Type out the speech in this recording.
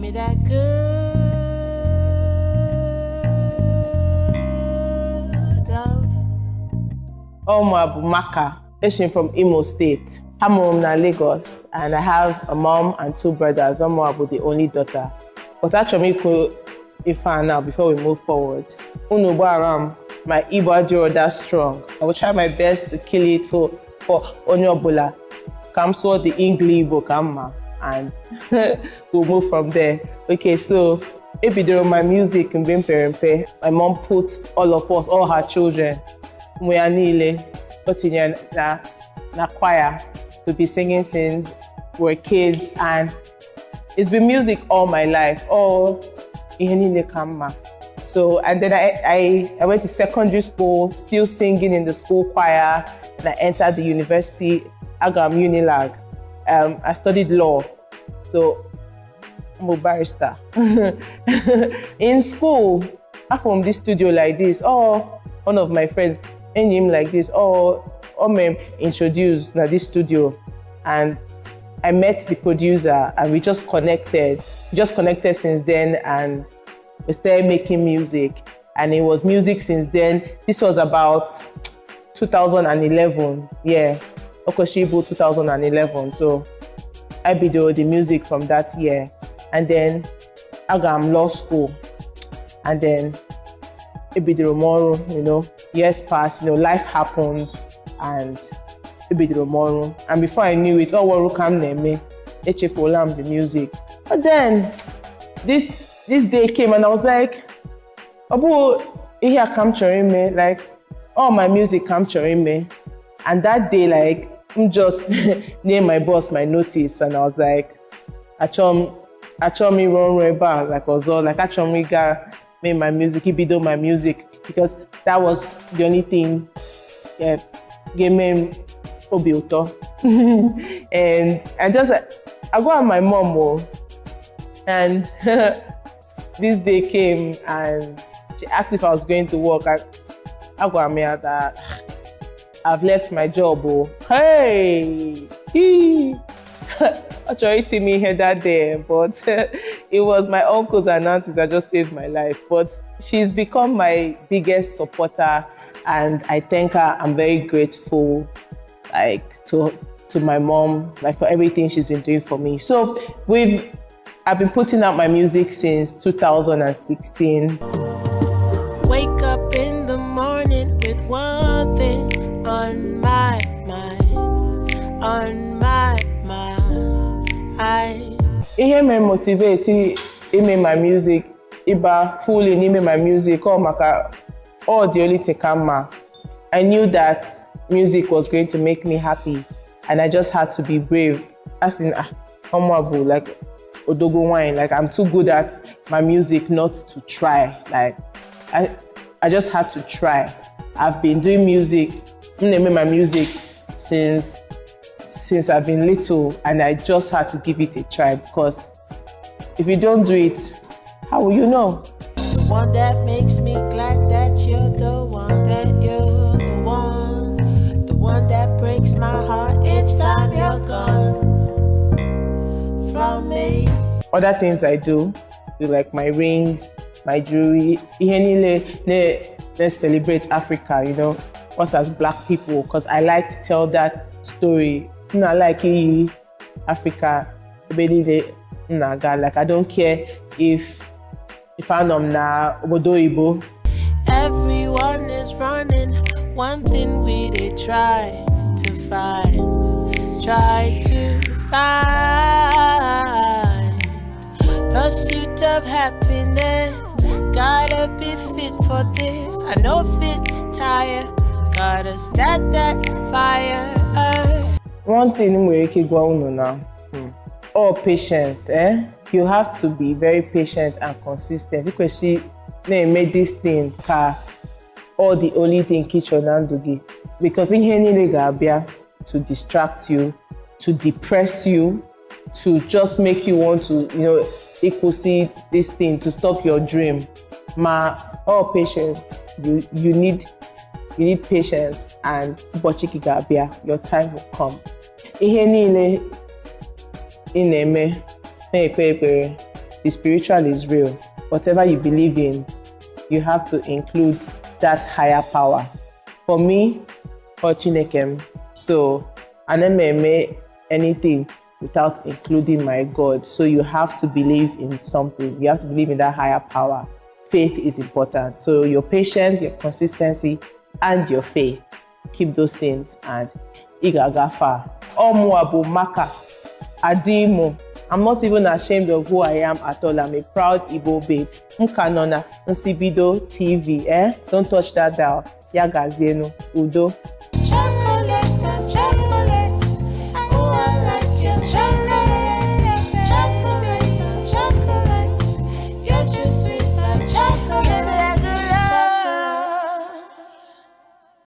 me that good love. Maka. I'm from Imo State. I'm from Lagos, and I have a mom and two brothers. I'm the only daughter. But actually, if I now before we move forward, my Igbo that strong. I will try my best to kill it for Onyobola. Come so the English book and we'll move from there. Okay, so my music in Bimperempe, my mom put all of us, all her children, we are nearly na choir to be singing since we're kids, and it's been music all my life. So, and then I went to secondary school, still singing in the school choir, and I entered the university, Agam Unilag. I studied law, so I'm a barrister. In school, I'm from this studio like this. One of my friends, and him like this. Introduced na this studio, and I met the producer, and we just connected. We just connected since then, and we started making music. And it was music since then. This was about 2011. Yeah, Okoshibu 2011. So I video the music from that year, and then I got law school, and then tomorrow, years passed, life happened, and tomorrow. And before I knew it, the music. But then this day came, and I was like, here capturing me, like all my music capturing me. And that day, like, I'm just near my boss my notice, and I was like, I told me run back, like also like I told me made my music, he do my music, because that was the only thing gave me Obioto. And I go on my mom, and this day came, and she asked if I was going to work. I go on me that I've left my job. Hey, actually, see me here that day, but it was my uncles and aunties that just saved my life. But she's become my biggest supporter, and I thank her. I'm very grateful, like to my mom, like for everything she's been doing for me. So I've been putting out my music since 2016. Wake up in the morning with one thing on my mind, on my mind. It me motivate in my music. Iba fully in my music. Maka all the only thing I knew that music was going to make me happy, and I just had to be brave. As in, like Odogo wine. Like I'm too good at my music not to try. Like I just had to try. I've been doing music, my music since I've been little, and I just had to give it a try, because if you don't do it, how will you know? The one that makes me glad that you're the one, the one that breaks my heart each time you're gone from me. Other things I do like my rings, my jewelry. Let's celebrate Africa, us as Black people, because I like to tell that story. I like Africa, like I don't care if I'm na obodo Igbo. Everyone is running, one thing we did try to find. Pursuit of happiness, gotta be fit for this. I know fit, tired, gotta start that fire. One thing we can go on now. All patience, You have to be very patient and consistent. Because she made this thing all the only thing because in here to distract you, to depress you, to just make you want to, equal see this thing, to stop your dream. All patience. You need patience, and your time will come. the spiritual is real. Whatever you believe in, you have to include that higher power. For me, for Chinekem, so I never make anything without including my God. So you have to believe in something. You have to believe in that higher power. Faith is important. So your patience, your consistency, and your faith. Keep those things and igagafa. Omuabu Maka. Adimo. I'm not even ashamed of who I am at all. I'm a proud Igbo babe. Mkanona Nsibido TV. Don't touch that dial. Yagazienu. Udo.